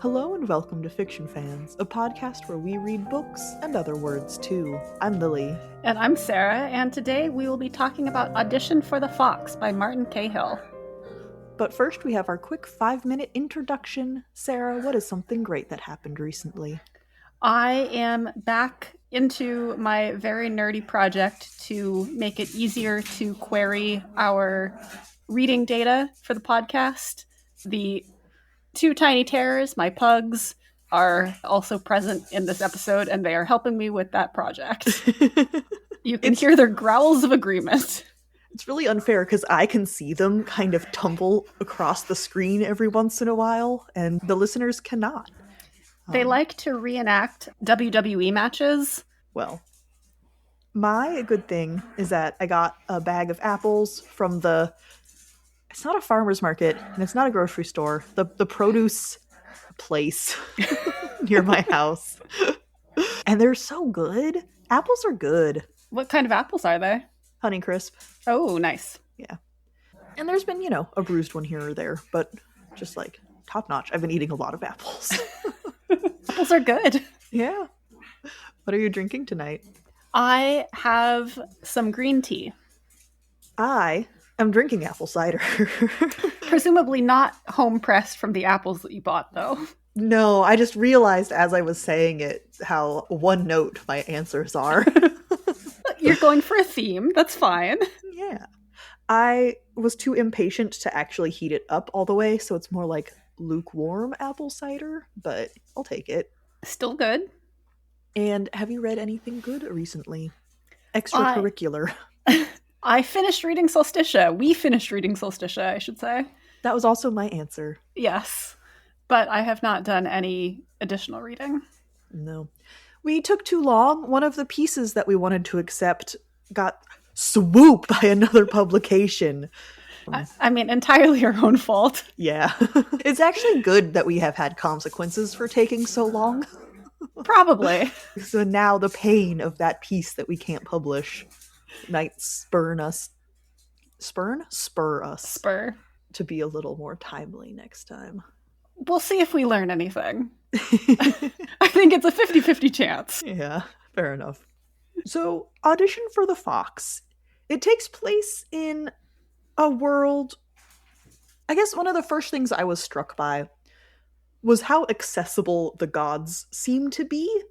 Hello and welcome to Fiction Fans, a podcast where we read books and other words too. I'm Lilly. And I'm Sarah, and today we will be talking about Audition for the Fox by Martin Cahill. But first we have our quick 5-minute introduction. Sarah, what is something great that happened recently? I am back into my very nerdy project to make it easier to query our reading data for the podcast. The two tiny terrors, my pugs, are also present in this episode, and they are helping me with that project. You can hear their growls of agreement. It's really unfair because I can see them kind of tumble across the screen every once in a while, and the listeners cannot. They like to reenact WWE matches. Well, my good thing is that I got a bag of apples from it's not a farmer's market, and it's not a grocery store, the produce place near my house. And they're so good. Apples are good. What kind of apples are they? Honeycrisp. Oh, nice. Yeah. And there's been, a bruised one here or there, but just like top notch. I've been eating a lot of apples. Apples are good. Yeah. What are you drinking tonight? I have some green tea. I'm drinking apple cider. Presumably not home pressed from the apples that you bought, though. No, I just realized as I was saying it how one note my answers are. You're going for a theme. That's fine. Yeah. I was too impatient to actually heat it up all the way, so it's more like lukewarm apple cider, but I'll take it. Still good. And have you read anything good recently? Extracurricular. I finished reading Solsticia. We finished reading Solsticia, I should say. That was also my answer. Yes. But I have not done any additional reading. No. We took too long. One of the pieces that we wanted to accept got swooped by another publication. I mean, entirely our own fault. Yeah. It's actually good that we have had consequences for taking so long. Probably. So now the pain of that piece that we can't publish might spur us to be a little more timely next time. We'll see if we learn anything. I think it's a 50-50 chance. Yeah, fair enough. So, Audition for the Fox. It takes place in a world... I guess one of the first things I was struck by was how accessible the gods seem to be.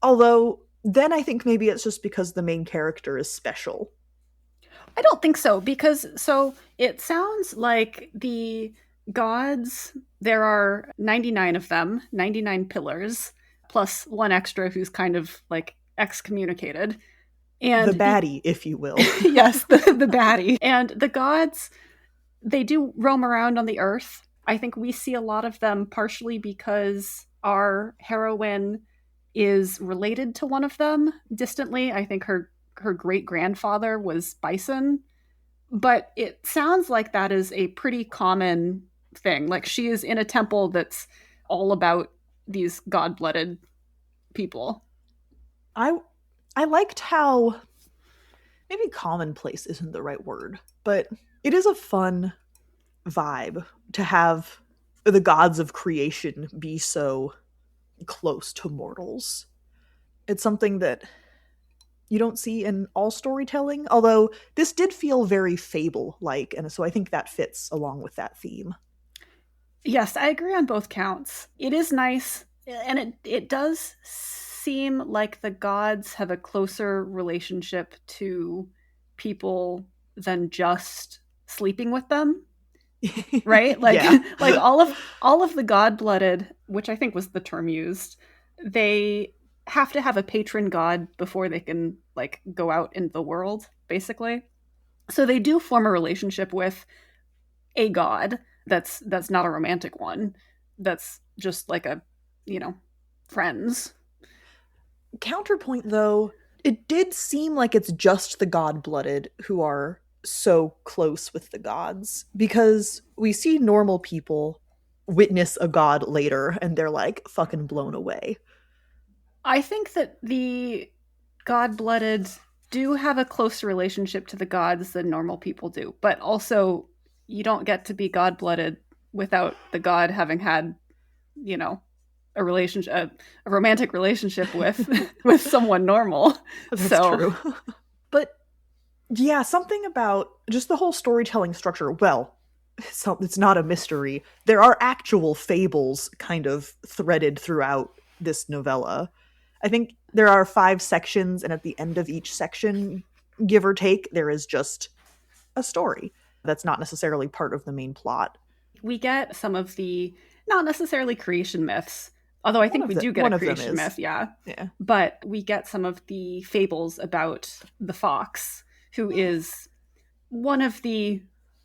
Although, then I think maybe it's just because the main character is special. I don't think so, because it sounds like the gods, there are 99 of them, 99 pillars, plus one extra who's kind of like excommunicated. And the baddie, if you will. Yes, the baddie. And the gods, they do roam around on the earth. I think we see a lot of them partially because our heroine is related to one of them distantly. I think her great-grandfather was Bison. But it sounds like that is a pretty common thing. Like, she is in a temple that's all about these god-blooded people. I liked how, maybe commonplace isn't the right word, but it is a fun vibe to have the gods of creation be so close to mortals. It's something that you don't see in all storytelling, although this did feel very fable-like, and so I think that fits along with that theme. Yes, I agree on both counts. It is nice, and it does seem like the gods have a closer relationship to people than just sleeping with them. Right? Like, yeah. Like all of the god-blooded, which I think was the term used, they have to have a patron god before they can like go out in the world, basically. So they do form a relationship with a god that's not a romantic one. That's just like a, friends. Counterpoint though, it did seem like it's just the god-blooded who are so close with the gods, because we see normal people witness a god later and they're like fucking blown away. I think that the god-blooded do have a closer relationship to the gods than normal people do, but also you don't get to be god-blooded without the god having had, a relationship, a romantic relationship with with someone normal. That's true. But yeah, something about just the whole storytelling structure. Well, it's not a mystery. There are actual fables kind of threaded throughout this novella. I think there are 5 sections, and at the end of each section, give or take, there is just a story that's not necessarily part of the main plot. We get some of the, not necessarily creation myths, although I think we do get a creation myth, yeah. But we get some of the fables about the fox, who is one of the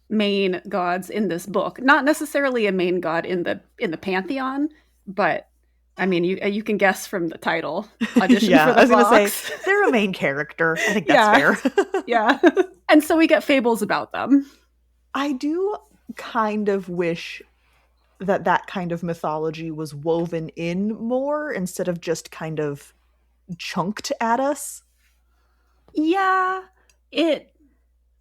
main gods in this book. Not necessarily a main god in the pantheon, but I mean, you can guess from the title. Audition for the I was Fox. going to say, they're a main character. I think that's fair. Yeah. And so we get fables about them. I do kind of wish that kind of mythology was woven in more instead of just kind of chunked at us. Yeah.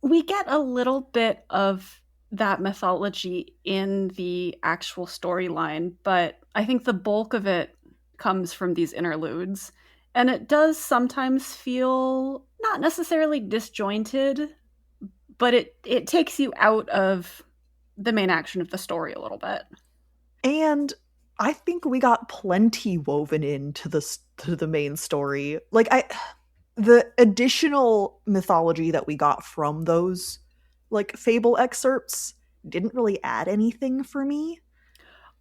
We get a little bit of that mythology in the actual storyline, but I think the bulk of it comes from these interludes. And it does sometimes feel not necessarily disjointed, but it takes you out of the main action of the story a little bit. And I think we got plenty woven into the main story. Like the additional mythology that we got from those like fable excerpts didn't really add anything for me.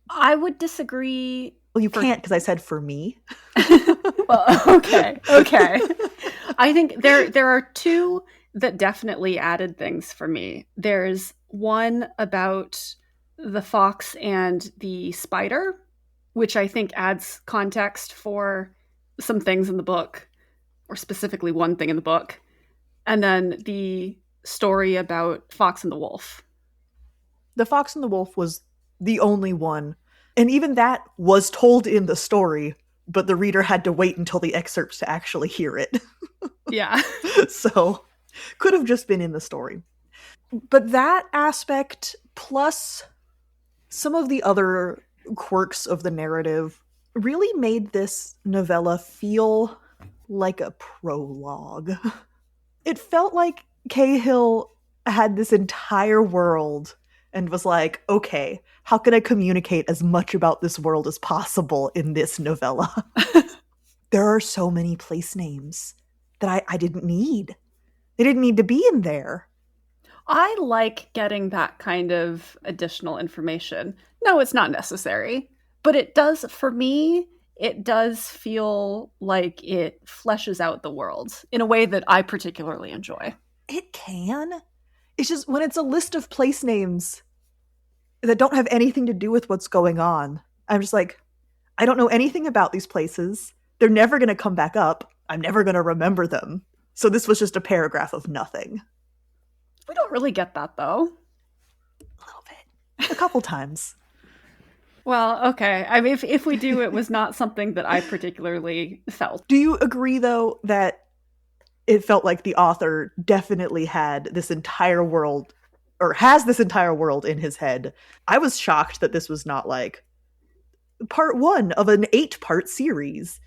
I would disagree. Well, you can't because I said for me. Well, okay. I think there are 2 that definitely added things for me. There's one about the fox and the spider, which I think adds context for some things in the book, or specifically one thing in the book. And then the story about Fox and the Wolf. The Fox and the Wolf was the only one. And even that was told in the story, but the reader had to wait until the excerpts to actually hear it. Yeah. So, could have just been in the story. But that aspect, plus some of the other quirks of the narrative, really made this novella feel like a prologue. It felt like Cahill had this entire world and was like, okay, how can I communicate as much about this world as possible in this novella? There are so many place names that I didn't need. They didn't need to be in there. I like getting that kind of additional information. No, it's not necessary, but it does, for me, it does feel like it fleshes out the world in a way that I particularly enjoy. It can. It's just when it's a list of place names that don't have anything to do with what's going on, I'm just like, I don't know anything about these places. They're never going to come back up. I'm never going to remember them. So this was just a paragraph of nothing. We don't really get that, though. A little bit. A couple times. Well, okay. I mean, if we do, it was not something that I particularly felt. Do you agree, though, that it felt like the author definitely had this entire world, or has this entire world in his head? I was shocked that this was not like part 1 of an 8-part series.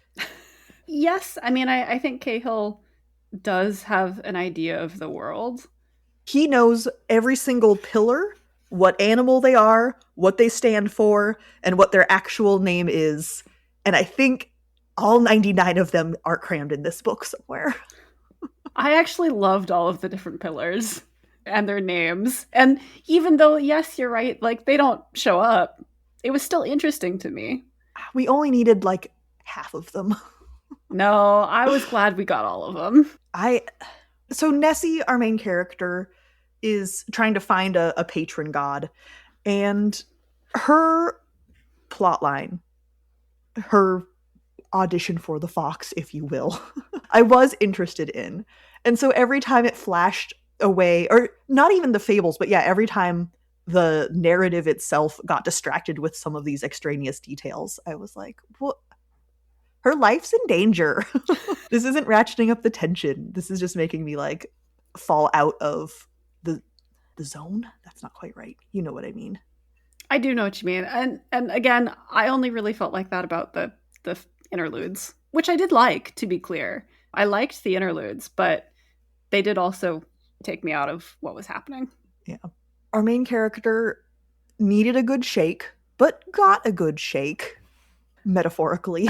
Yes. I mean, I think Cahill does have an idea of the world. He knows every single pillar, what animal they are, what they stand for, and what their actual name is. And I think all 99 of them are crammed in this book somewhere. I actually loved all of the different pillars and their names. And even though, yes, you're right, like they don't show up, it was still interesting to me. We only needed like half of them. No, I was glad we got all of them. So Nessie, our main character, is trying to find a patron god, and her plotline, her audition for the fox, if you will, I was interested in. And so every time it flashed away, or not even the fables, but yeah, every time the narrative itself got distracted with some of these extraneous details, I was like, what? Her life's in danger. This isn't ratcheting up the tension. This is just making me like fall out of the zone. That's not quite right. You know what I mean. I do know what you mean. And again, I only really felt like that about the interludes, which I did like, to be clear. I liked the interludes, but they did also take me out of what was happening. Yeah. Our main character needed a good shake, but got a good shake, metaphorically.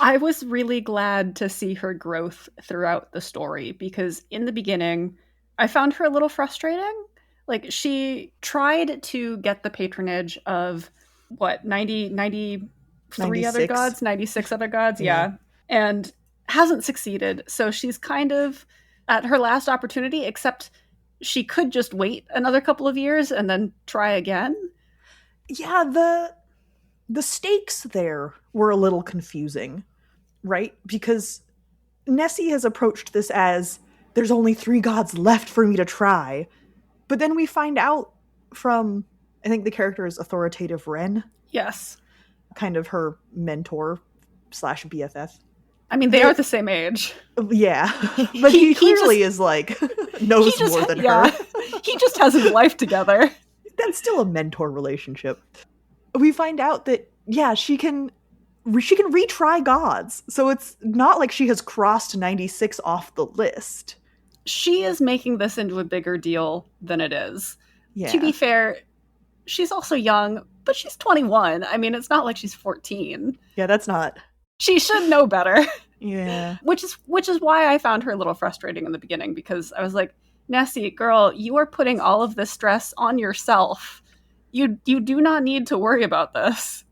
I was really glad to see her growth throughout the story, because in the beginning, I found her a little frustrating. Like, she tried to get the patronage of, what, 93 other 96. gods? 96 other gods? Yeah. Yeah. And hasn't succeeded. So she's kind of at her last opportunity, except she could just wait another couple of years and then try again. Yeah, the stakes there were a little confusing, right? Because Nessie has approached this as, there's only 3 gods left for me to try. But then we find out from, I think the character is authoritative Ren. Yes. Kind of her mentor / BFF. I mean, they are the same age. Yeah. But he clearly is like, knows more than her. He just has his life together. That's still a mentor relationship. We find out that, yeah, she can retry gods. So it's not like she has crossed 96 off the list. She is making this into a bigger deal than it is. Yeah. To be fair, she's also young, but she's 21. I mean, it's not like she's 14. Yeah, that's not. She should know better. Yeah. Which is why I found her a little frustrating in the beginning, because I was like, Nessie, girl, you are putting all of this stress on yourself. You do not need to worry about this.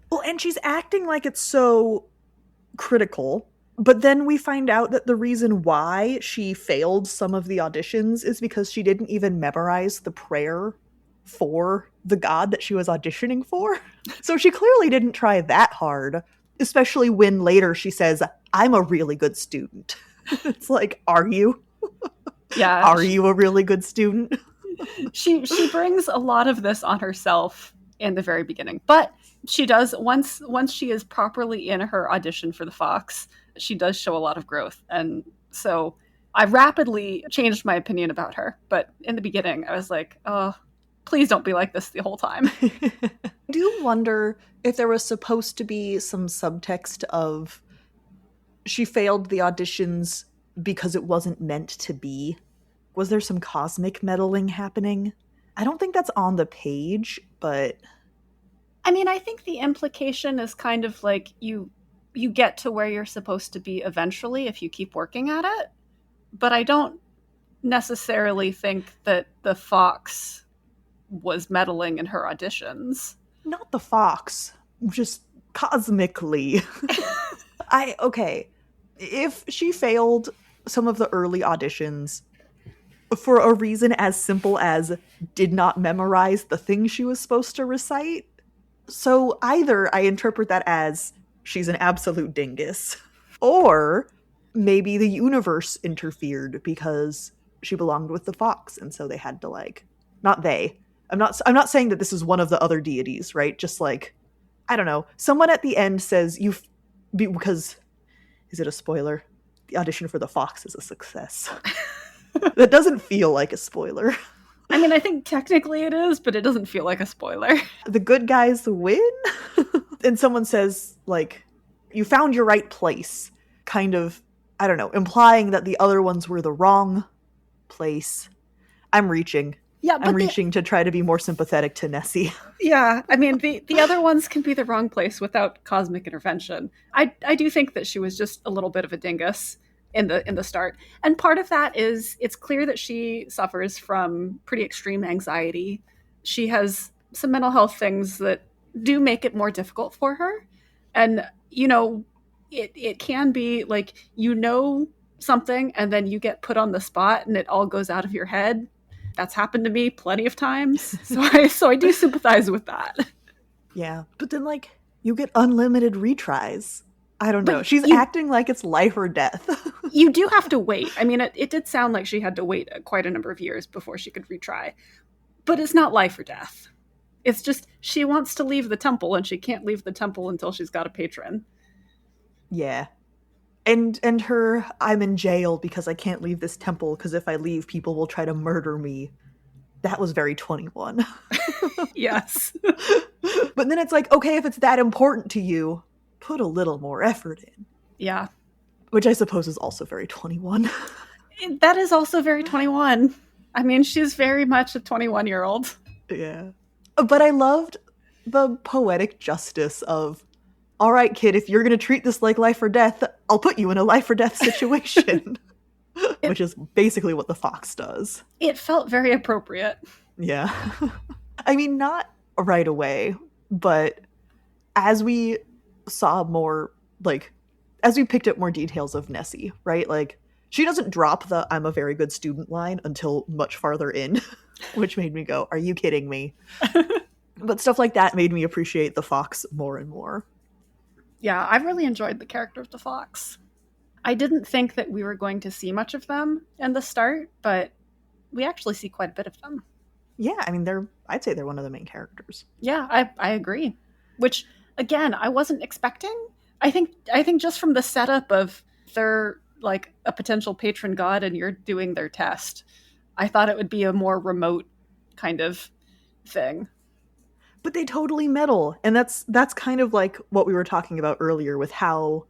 Well, and she's acting like it's so critical. But then we find out that the reason why she failed some of the auditions is because she didn't even memorize the prayer for the god that she was auditioning for. So she clearly didn't try that hard, especially when later she says, I'm a really good student. It's like, are you? Yeah. Are you a really good student? She brings a lot of this on herself in the very beginning. But she does, once she is properly in her audition for the Fox, she does show a lot of growth. And so I rapidly changed my opinion about her. But in the beginning, I was like, oh, please don't be like this the whole time. I do wonder if there was supposed to be some subtext of she failed the auditions because it wasn't meant to be. Was there some cosmic meddling happening? I don't think that's on the page, but... I mean, I think the implication is kind of like you get to where you're supposed to be eventually if you keep working at it. But I don't necessarily think that the Fox was meddling in her auditions. Not the Fox, just cosmically. Okay. If she failed some of the early auditions for a reason as simple as did not memorize the thing she was supposed to recite, so either I interpret that as she's an absolute dingus, or maybe the universe interfered because she belonged with the Fox, and so they had to, like, not they. I'm not saying that this is one of the other deities, right? Just like, I don't know. Someone at the end says because, is it a spoiler? The audition for the Fox is a success. That doesn't feel like a spoiler. I mean, I think technically it is, but it doesn't feel like a spoiler. The good guys win? And someone says, like, you found your right place. Kind of, I don't know, implying that the other ones were the wrong place. I'm reaching. Yeah, but I'm reaching to try to be more sympathetic to Nessie. Yeah, I mean, the other ones can be the wrong place without cosmic intervention. I do think that she was just a little bit of a dingus in the start. And part of that is it's clear that she suffers from pretty extreme anxiety. She has some mental health things that do make it more difficult for her. And, you know, it can be like, you know something and then you get put on the spot and it all goes out of your head. That's happened to me plenty of times. So I do sympathize with that. Yeah. But then, like, you get unlimited retries. I don't know. She's acting like it's life or death. You do have to wait. I mean, it did sound like she had to wait quite a number of years before she could retry. But it's not life or death. It's just she wants to leave the temple and she can't leave the temple until she's got a patron. Yeah. And her, I'm in jail because I can't leave this temple because if I leave, people will try to murder me. That was very 21. Yes. But then it's like, okay, if it's that important to you, put a little more effort in. Yeah. Which I suppose is also very 21. That is also very 21. I mean, she's very much a 21-year-old. Yeah. But I loved the poetic justice of, all right, kid, if you're going to treat this like life or death, I'll put you in a life or death situation. Which is basically what the fox does. It felt very appropriate. Yeah. I mean, not right away, but as we saw more, like, as we picked up more details of Nessie, right? Like, she doesn't drop the "I'm a very good student" line until much farther in, which made me go, are you kidding me? But stuff like that made me appreciate the fox more and more. Yeah, I've really enjoyed the character of the fox. I didn't think that we were going to see much of them in the start, but we actually see quite a bit of them. Yeah, I mean, I'd say they're one of the main characters. Yeah, I agree. Which, again, I wasn't expecting. I think just from the setup of they're like a potential patron god and you're doing their test, I thought it would be a more remote kind of thing. But they totally meddle, and that's kind of like what we were talking about earlier with how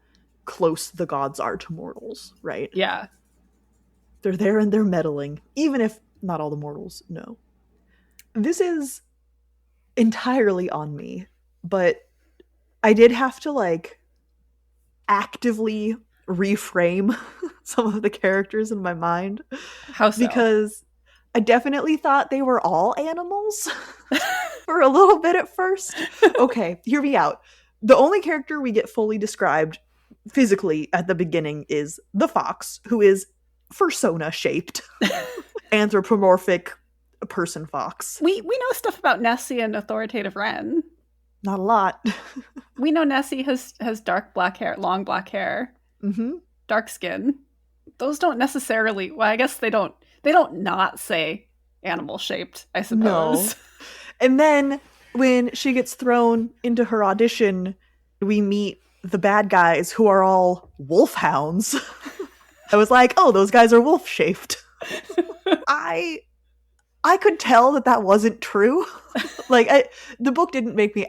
close the gods are to mortals, right? Yeah. They're there and they're meddling, even if not all the mortals know. This is entirely on me, but I did have to, like, actively reframe some of the characters in my mind. How so? Because I definitely thought they were all animals for a little bit at first. Okay, hear me out. The only character we get fully described physically at the beginning is the fox, who is fursona shaped, anthropomorphic person fox. We know stuff about Nessie and authoritative Wren. Not a lot. We know Nessie has dark black hair, long black hair, dark skin. Those don't necessarily. Well, I guess they don't not say animal shaped, I suppose. No. And then when she gets thrown into her audition, we meet the bad guys who are all wolfhounds. I was like, oh, those guys are wolf shaped. I could tell that wasn't true. Like, the book didn't make me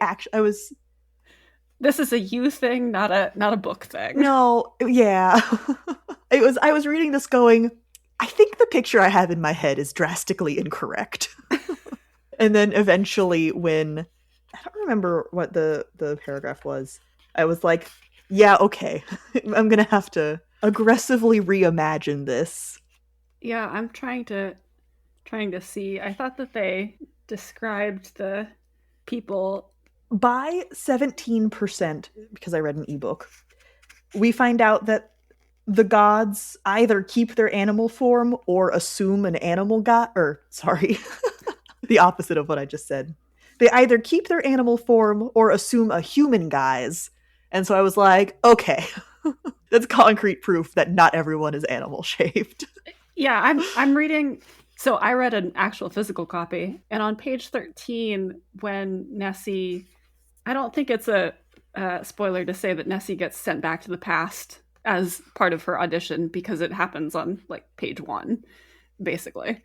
This is a you thing, not a book thing. No, yeah. I was reading this going, I think the picture I have in my head is drastically incorrect. And then eventually when, I don't remember what the paragraph was, I was like, yeah, okay. I'm going to have to aggressively reimagine this. Yeah, I'm trying to see. I thought that they described the people by 17%, because I read an ebook. We find out that the gods either keep their animal form or assume an animal god, or sorry, the opposite of what I just said. They either keep their animal form or assume a human guise. And so I was like, okay, that's concrete proof that not everyone is animal shaped. Yeah, I'm reading. So I read an actual physical copy, and on page 13, when Nessie, I don't think it's a spoiler to say that Nessie gets sent back to the past as part of her audition, because it happens on like page 1, basically.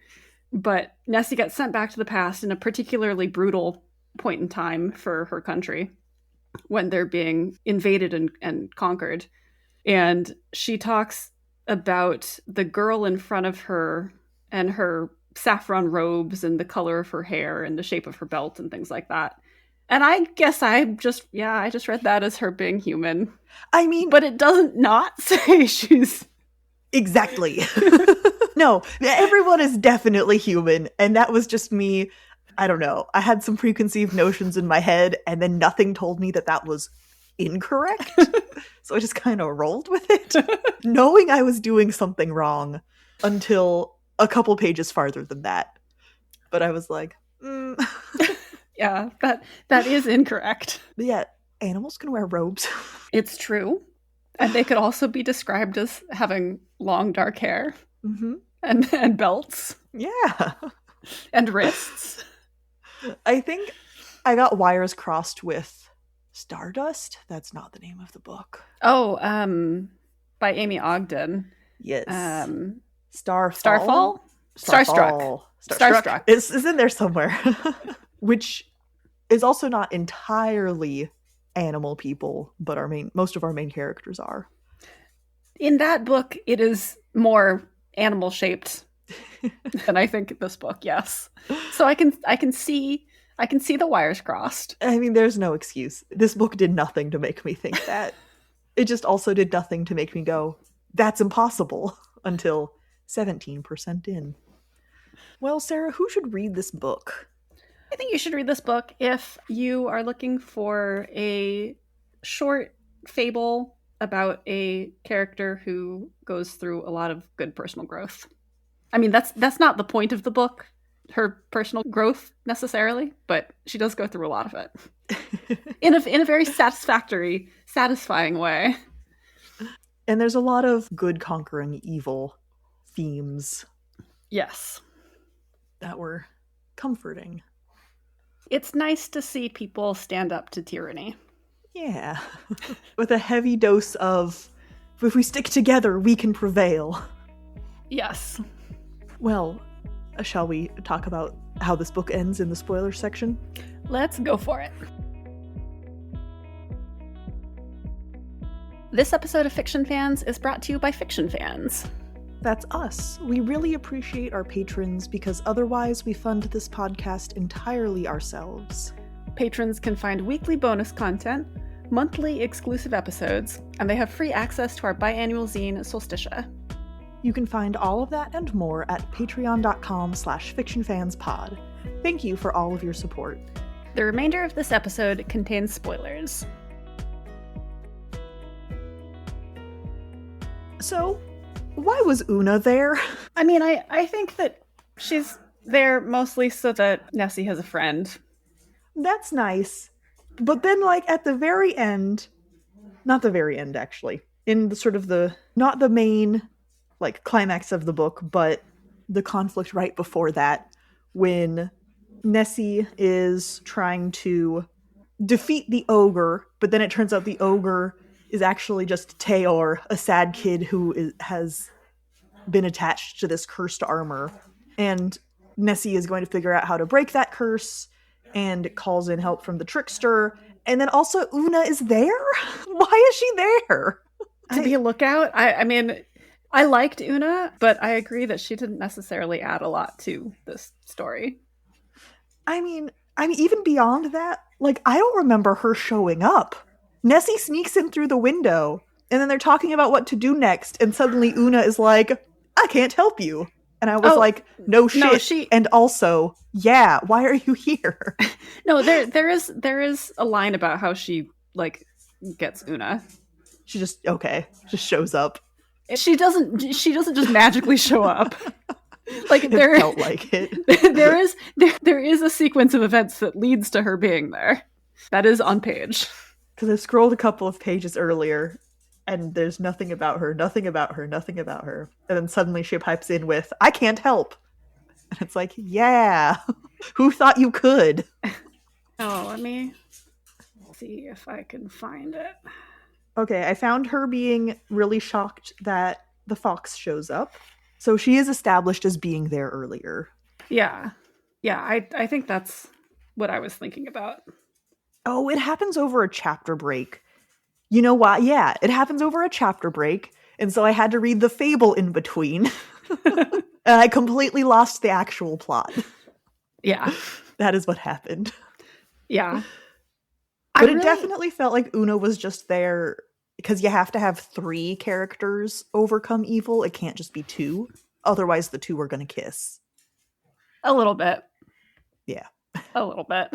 But Nessie gets sent back to the past in a particularly brutal point in time for her country when they're being invaded and conquered. And she talks about the girl in front of her and her saffron robes and the color of her hair and the shape of her belt and things like that. And I guess I just read that as her being human. I mean, but it doesn't not say she's... Exactly. No, everyone is definitely human. And that was just me. I don't know. I had some preconceived notions in my head, and then nothing told me that was incorrect. So I just kind of rolled with it, knowing I was doing something wrong until a couple pages farther than that. But I was like, Yeah, that is incorrect. But yeah, animals can wear robes. It's true. And they could also be described as having long dark hair and belts. Yeah. And wrists. I think I got wires crossed with Stardust. That's not the name of the book. Oh, by Amy Ogden. Yes. Starfall? Starstruck. It's in there somewhere. Which is also not entirely animal people, but most of our main characters are. In that book, it is more animal shaped than I think this book. Yes, so I can see the wires crossed. I mean, there's no excuse. This book did nothing to make me think that. It just also did nothing to make me go, that's impossible, until 17% in. Well, Sarah, who should read this book? I think you should read this book if you are looking for a short fable about a character who goes through a lot of good personal growth. I mean, that's not the point of the book, her personal growth necessarily, but she does go through a lot of it in a very satisfying way. And there's a lot of good conquering evil themes. Yes. That were comforting. It's nice to see people stand up to tyranny. Yeah. With a heavy dose of, if we stick together, we can prevail. Yes. Well, shall we talk about how this book ends in the spoiler section? Let's go for it. This episode of Fiction Fans is brought to you by Fiction Fans. That's us. We really appreciate our patrons because otherwise we fund this podcast entirely ourselves. Patrons can find weekly bonus content, monthly exclusive episodes, and they have free access to our biannual zine, Solsticia. You can find all of that and more at patreon.com/fictionfanspod. Thank you for all of your support. The remainder of this episode contains spoilers. So, why was Una there? I mean, I think that she's there mostly so that Nessie has a friend. That's nice. But then, like, at the very end, not the very end, actually, in the sort of not the main, like, climax of the book, but the conflict right before that, when Nessie is trying to defeat the ogre, but then it turns out the ogre is actually just Tayor, a sad kid who has been attached to this cursed armor. And Nessie is going to figure out how to break that curse and calls in help from the trickster. And then also Una is there? Why is she there? To be a lookout? I mean, I liked Una, but I agree that she didn't necessarily add a lot to this story. I mean, even beyond that, like, I don't remember her showing up. Nessie sneaks in through the window, and then they're talking about what to do next, and suddenly Una is like, I can't help you. And I was like, no shit. And also, yeah, why are you here? No, there is a line about how she, like, gets Una. She just shows up. She doesn't just magically show up. Like, it felt like it. there is a sequence of events that leads to her being there. That is on page. Because I scrolled a couple of pages earlier, and there's nothing about her. And then suddenly she pipes in with, I can't help. And it's like, yeah, who thought you could? Oh, let me see if I can find it. Okay, I found her being really shocked that the fox shows up. So she is established as being there earlier. Yeah. Yeah, I think that's what I was thinking about. Oh, it happens over a chapter break. You know why? Yeah, it happens over a chapter break. And so I had to read the fable in between. And I completely lost the actual plot. Yeah. That is what happened. Yeah. But it definitely felt like Una was just there because you have to have 3 characters overcome evil. It can't just be 2. Otherwise, the 2 are going to kiss. A little bit. Yeah. A little bit.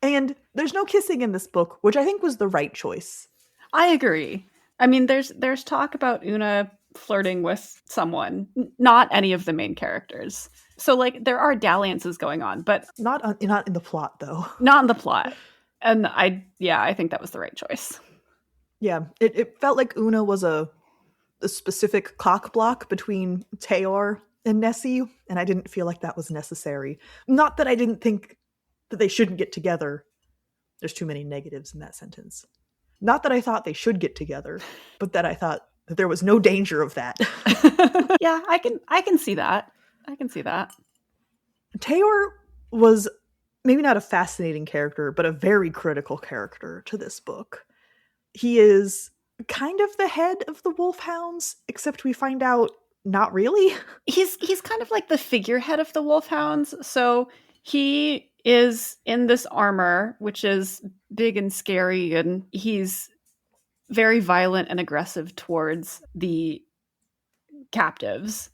And there's no kissing in this book, which I think was the right choice. I agree. I mean, there's talk about Una flirting with someone, not any of the main characters. So, like, there are dalliances going on, but not in the plot, though. Not in the plot. And I think that was the right choice. Yeah, it felt like Una was a specific cock block between Tayor and Nessie, and I didn't feel like that was necessary. Not that I didn't think that they shouldn't get together. There's too many negatives in that sentence. Not that I thought they should get together, but that I thought that there was no danger of that. Yeah, I can see that. I can see that. Tayor was maybe not a fascinating character, but a very critical character to this book. He is kind of the head of the Wolfhounds, except we find out not really. He's kind of like the figurehead of the Wolfhounds. So he is in this armor, which is big and scary, and he's very violent and aggressive towards the captives,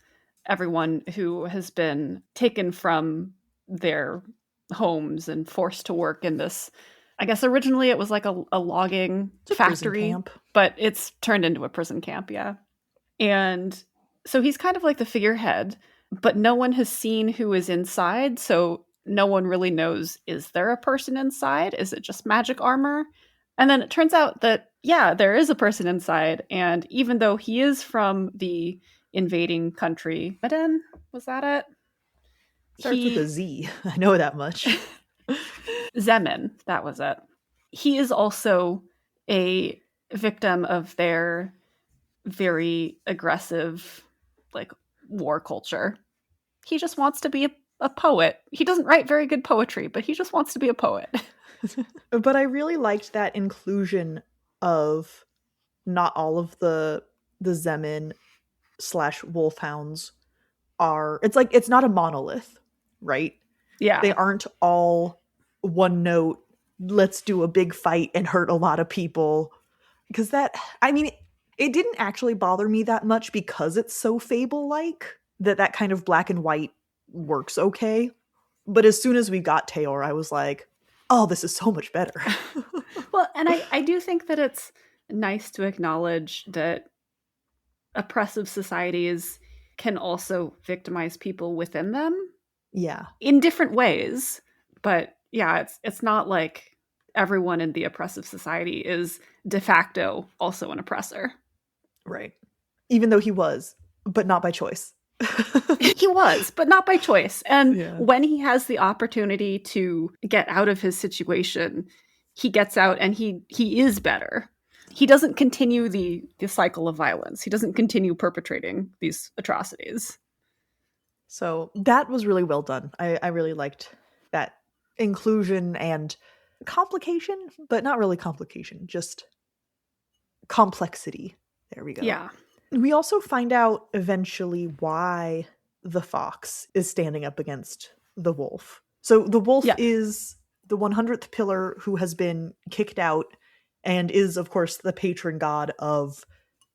everyone who has been taken from their homes and forced to work in this. I guess originally it was like a logging factory, but it's turned into a prison camp, yeah. And so he's kind of like the figurehead, but no one has seen who is inside, so no one really knows, is there a person inside? Is it just magic armor? And then it turns out that, yeah, there is a person inside, and even though he is from the invading country, Meden, was that it? Starts with a Z. I know that much. Zemin, that was it. He is also a victim of their very aggressive, like, war culture. He just wants to be a poet. He doesn't write very good poetry, but he just wants to be a poet. But I really liked that inclusion of not all of the Zemin / Wolfhounds are, it's like, it's not a monolith, right? Yeah. They aren't all one note, let's do a big fight and hurt a lot of people. Because that, I mean, it didn't actually bother me that much because it's so fable-like that kind of black and white works okay. But as soon as we got Taylor, I was like, oh, this is so much better. Well, and I do think that it's nice to acknowledge that oppressive societies can also victimize people within them. Yeah. In different ways. But yeah, it's not like everyone in the oppressive society is de facto also an oppressor. Right. Even though he was, but not by choice. He was, but not by choice. And when he has the opportunity to get out of his situation, he gets out and he is better. He doesn't continue the cycle of violence. He doesn't continue perpetrating these atrocities. So that was really well done. I really liked that inclusion and complication, but not really complication, just complexity. There we go. Yeah. We also find out eventually why the fox is standing up against the wolf. So the wolf is the 100th pillar who has been kicked out and is, of course, the patron god of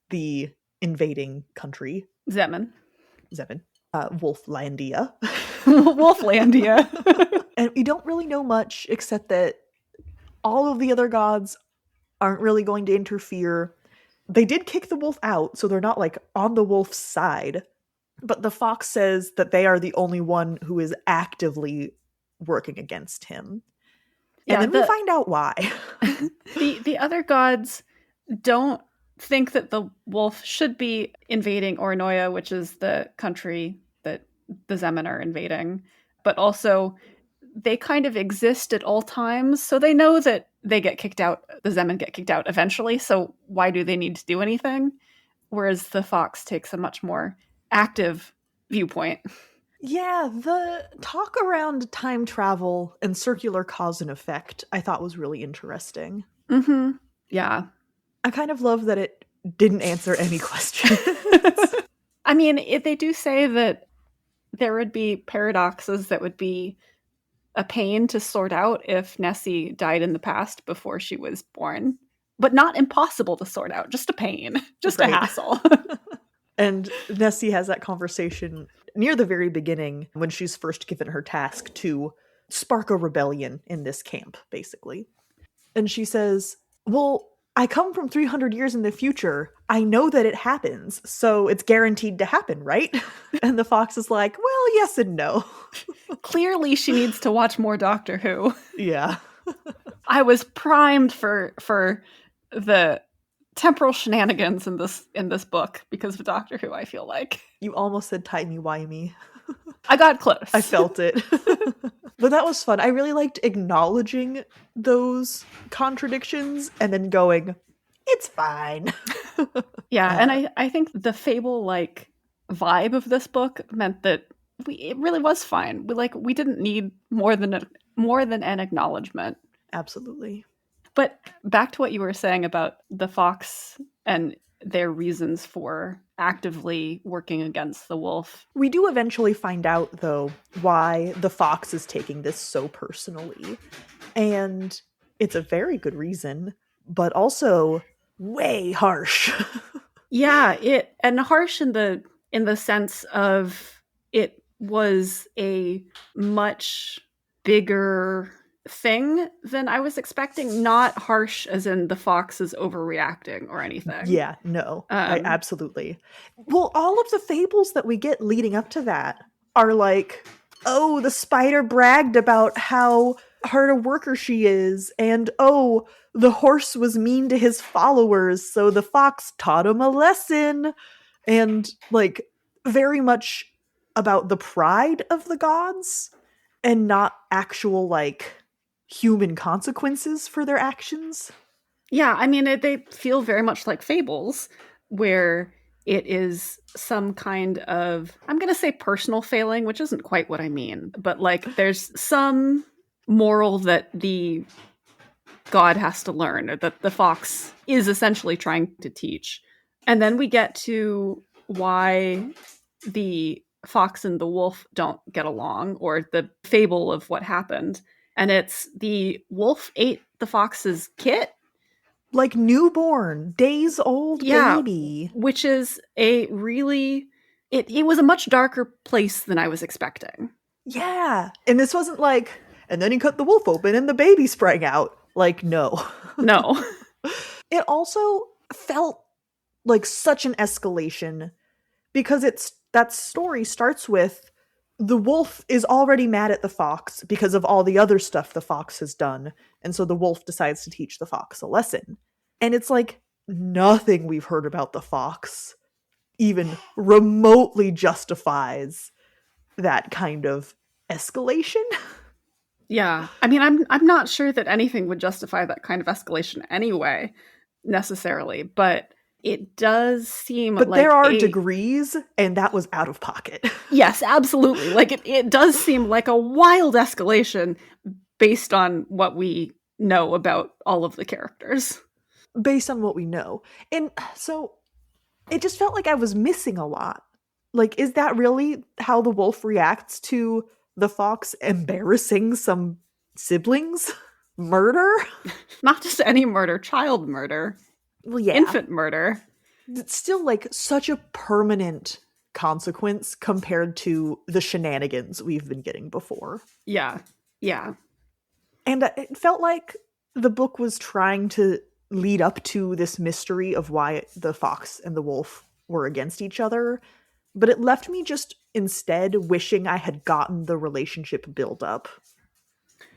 the invading country. Zemin. Wolflandia. Wolflandia. And we don't really know much except that all of the other gods aren't really going to interfere. They did kick the wolf out, so they're not like on the wolf's side. But the fox says that they are the only one who is actively working against him. And then we find out why. The other gods don't think that the wolf should be invading Ornoia, which is the country that the Zemin are invading. But also, they kind of exist at all times, so they know that they get kicked out, the Zemin get kicked out eventually, so why do they need to do anything? Whereas the fox takes a much more active viewpoint. Yeah, the talk around time travel and circular cause and effect I thought was really interesting. Mm-hmm. Yeah. I kind of love that it didn't answer any questions. I mean, they do say that there would be paradoxes that would be a pain to sort out if Nessie died in the past before she was born. But not impossible to sort out, just a pain, just a hassle. And Nessie has that conversation near the very beginning when she's first given her task to spark a rebellion in this camp, basically. And she says, well, I come from 300 years in the future. I know that it happens, so it's guaranteed to happen, right? And the fox is like, well, yes and no. Clearly she needs to watch more Doctor Who. Yeah. I was primed for the temporal shenanigans in this book because of Doctor Who, I feel like. You almost said timey-wimey. I got close. I felt it. But that was fun. I really liked acknowledging those contradictions and then going, it's fine. Yeah, and I think the fable-like vibe of this book meant that it really was fine. We didn't need more more than an acknowledgement. Absolutely. But back to what you were saying about the fox and their reasons for actively working against the wolf. We do eventually find out, though, why the fox is taking this so personally. And it's a very good reason, but also way harsh. Yeah, and harsh in the sense of it was a much bigger thing than I was expecting. Not harsh as in the fox is overreacting or anything. Yeah, no, absolutely. Well, all of the fables that we get leading up to that are like, oh, the spider bragged about how hard a worker she is, and oh, the horse was mean to his followers, so the fox taught him a lesson, and like very much about the pride of the gods and not actual like human consequences for their actions. Yeah, I mean, they feel very much like fables, where it is some kind of, I'm going to say personal failing, which isn't quite what I mean, but like there's some moral that the god has to learn, or that the fox is essentially trying to teach. And then we get to why the fox and the wolf don't get along, or the fable of what happened. And it's the wolf ate the fox's kit. Like newborn, days old baby. Which is a really, it was a much darker place than I was expecting. Yeah. And this wasn't like, and then he cut the wolf open and the baby sprang out. Like, no. No. It also felt like such an escalation because that story starts with the wolf is already mad at the fox because of all the other stuff the fox has done. And so the wolf decides to teach the fox a lesson. And it's like nothing we've heard about the fox even remotely justifies that kind of escalation. Yeah. I mean, I'm not sure that anything would justify that kind of escalation anyway, necessarily, but it does seem but like there are degrees, and that was out of pocket. Yes, absolutely. Like it does seem like a wild escalation based on what we know about all of the characters. Based on what we know. And so it just felt like I was missing a lot. Like, is that really how the wolf reacts to the fox embarrassing some siblings? Murder? Not just any murder, child murder. Well, yeah. Infant murder. It's still like such a permanent consequence compared to the shenanigans we've been getting before. Yeah. Yeah. And it felt like the book was trying to lead up to this mystery of why the fox and the wolf were against each other, but it left me just instead wishing I had gotten the relationship build up.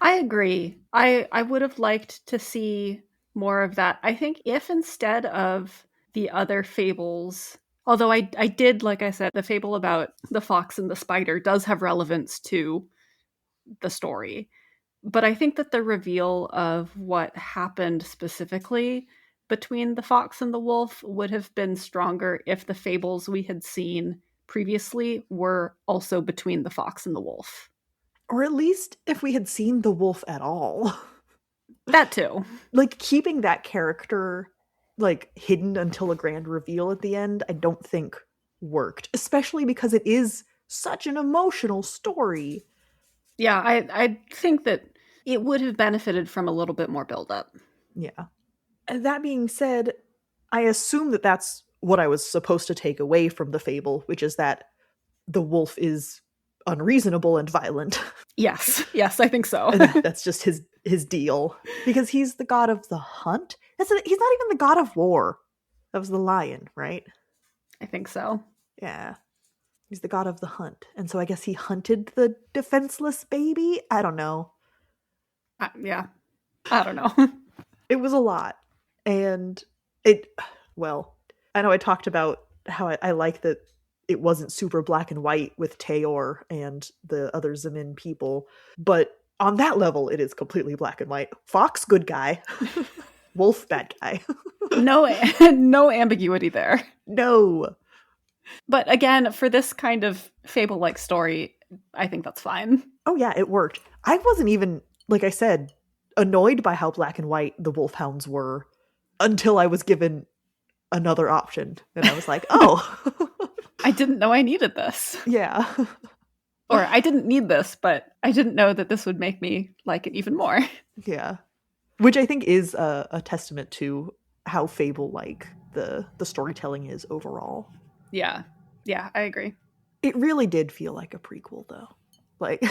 I agree. I would have liked to see more of that. I think if instead of the other fables, although I did, like I said, the fable about the fox and the spider does have relevance to the story. But I think that the reveal of what happened specifically between the fox and the wolf would have been stronger if the fables we had seen previously were also between the fox and the wolf. Or at least if we had seen the wolf at all. That too. Like, keeping that character, like, hidden until a grand reveal at the end, I don't think worked. Especially because it is such an emotional story. Yeah, I think that it would have benefited from a little bit more build-up. Yeah. And that being said, I assume that that's what I was supposed to take away from the fable, which is that the wolf is unreasonable and violent. Yes, I think so. That's just his deal. Because he's the god of the hunt? He's not even the god of war. That was the lion, right? I think so. Yeah. He's the god of the hunt. And so I guess he hunted the defenseless baby? I don't know. Yeah. I don't know. It was a lot. And well, I know I talked about how I like that it wasn't super black and white with Tayor and the other Zemin people, but on that level, it is completely black and white. Fox, good guy. Wolf, bad guy. No ambiguity there. No. But again, for this kind of fable-like story, I think that's fine. Oh yeah, it worked. I wasn't even like I said, annoyed by how black and white the wolfhounds were until I was given another option. And I was like, oh. I didn't know I needed this. Yeah. Or I didn't need this, but I didn't know that this would make me like it even more. Yeah. Which I think is a testament to how fable-like the storytelling is overall. Yeah. Yeah, I agree. It really did feel like a prequel, though. Like,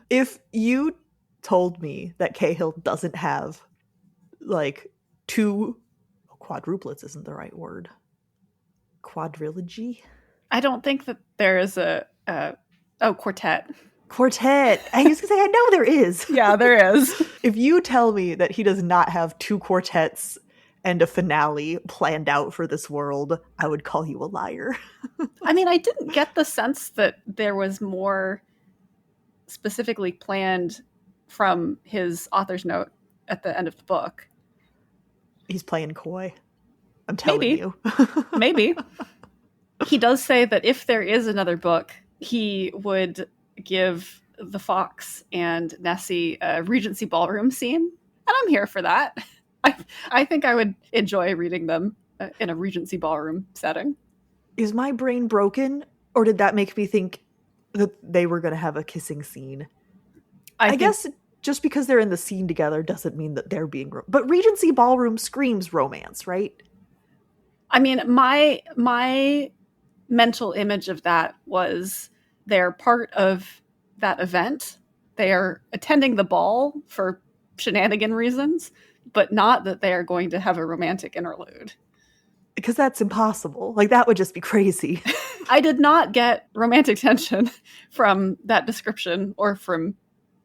if you told me that Cahill doesn't have, like, two quadruplets isn't the right word. Quadrilogy? I don't think that there is a quartet. Quartet. I was going to say, I know there is. Yeah, there is. If you tell me that he does not have two quartets and a finale planned out for this world, I would call you a liar. I mean, I didn't get the sense that there was more specifically planned from his author's note at the end of the book. He's playing coy. I'm telling you. Maybe. He does say that if there is another book, he would give the Fox and Nessie a Regency ballroom scene. And I'm here for that. I think I would enjoy reading them in a Regency ballroom setting. Is my brain broken? Or did that make me think that they were going to have a kissing scene? I guess just because they're in the scene together doesn't mean that they're being... But Regency ballroom screams romance, right? I mean, my mental image of that was they're part of that event. They are attending the ball for shenanigan reasons, but not that they are going to have a romantic interlude. Because that's impossible. Like, that would just be crazy. I did not get romantic tension from that description or from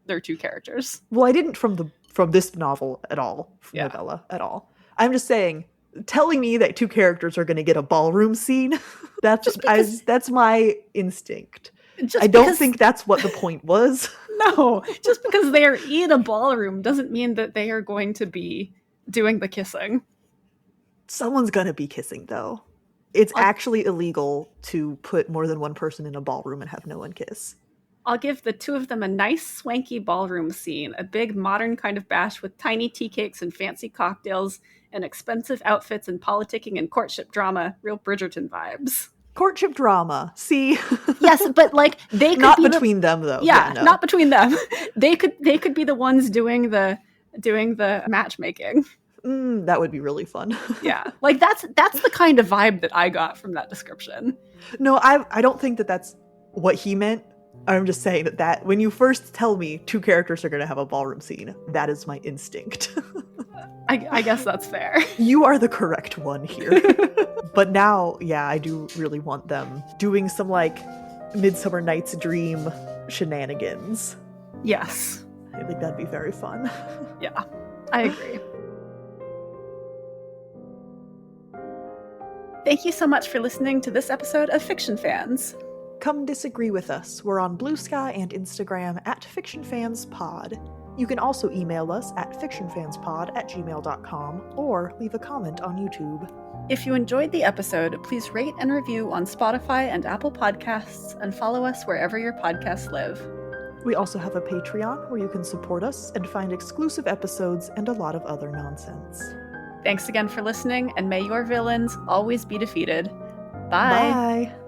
their two characters. Well, I didn't from this novel at all, novella at all. I'm just saying, telling me that two characters are going to get a ballroom scene, that's my instinct. I don't think that's what the point was. No, just because they are in a ballroom doesn't mean that they are going to be doing the kissing. Someone's going to be kissing, though. It's actually illegal to put more than one person in a ballroom and have no one kiss. I'll give the two of them a nice, swanky ballroom scene, a big, modern kind of bash with tiny tea cakes and fancy cocktails and expensive outfits and politicking and courtship drama, real Bridgerton vibes. Courtship drama. See? Yes, but like they could not be between them though. Yeah, no. Not between them. They could be the ones doing the matchmaking. That would be really fun. Yeah, like that's the kind of vibe that I got from that description. No, I don't think that that's what he meant. I'm just saying that when you first tell me two characters are going to have a ballroom scene, that is my instinct. I guess that's fair. You are the correct one here. But now, yeah, I do really want them doing some like Midsummer Night's Dream shenanigans. Yes. I think that'd be very fun. Yeah, I agree. Thank you so much for listening to this episode of Fiction Fans. Come disagree with us. We're on Blue Sky and Instagram at FictionFansPod. You can also email us at fictionfanspod@gmail.com or leave a comment on YouTube. If you enjoyed the episode, please rate and review on Spotify and Apple Podcasts and follow us wherever your podcasts live. We also have a Patreon where you can support us and find exclusive episodes and a lot of other nonsense. Thanks again for listening, and may your villains always be defeated. Bye! Bye!